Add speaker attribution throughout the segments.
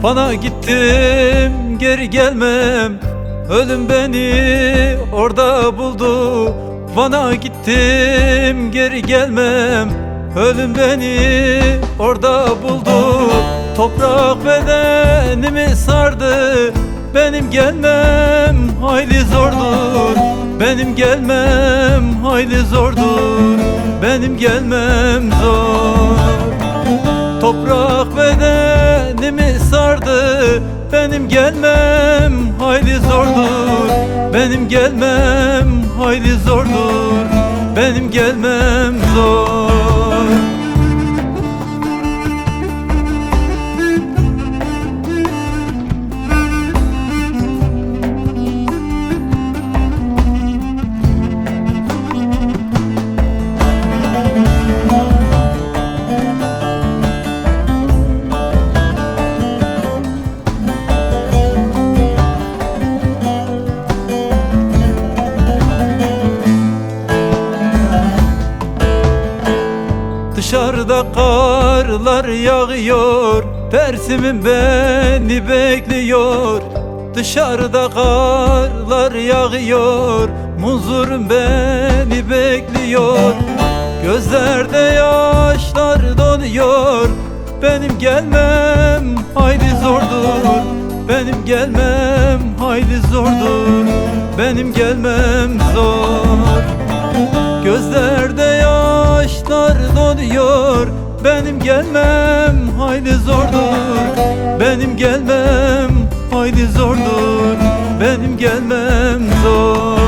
Speaker 1: Bana gittim geri gelmem, ölüm beni orada buldu. Bana gittim geri gelmem, ölüm beni orada buldu. Toprak bedenimi sardı, benim gelmem hayli zordur. Benim gelmem hayli zordur, benim gelmem zor. Toprak bedenimi sardı, benim gelmem hayli zordur. Benim gelmem hayli zordur, benim gelmem zor. Dışarıda karlar yağıyor, Dersim'im beni bekliyor. Dışarıda karlar yağıyor, Munzur'um beni bekliyor. Gözlerde yaşlar donuyor, benim gelmem hayli zordur. Benim gelmem hayli zordur, benim gelmem zor. Gözlerde yaşlar donuyor, benim gelmem hayli zordur. Benim gelmem hayli zordur, benim gelmem zor.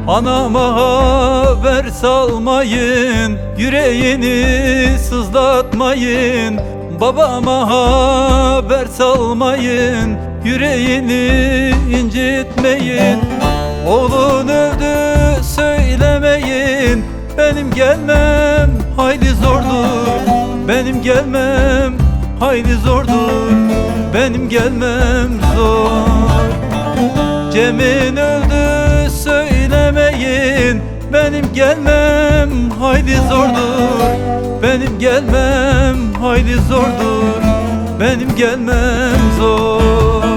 Speaker 1: Anama haber salmayın, yüreğini sızlatmayın. Babama haber salmayın, yüreğini incitmeyin. Oğlun öldü söylemeyin, benim gelmem hayli zordur. Benim gelmem hayli zordur, benim gelmem zor. Cem'in öldü söylemeyin, benim gelmem hayli zordur. Benim gelmem hayli zordur, benim gelmem zor.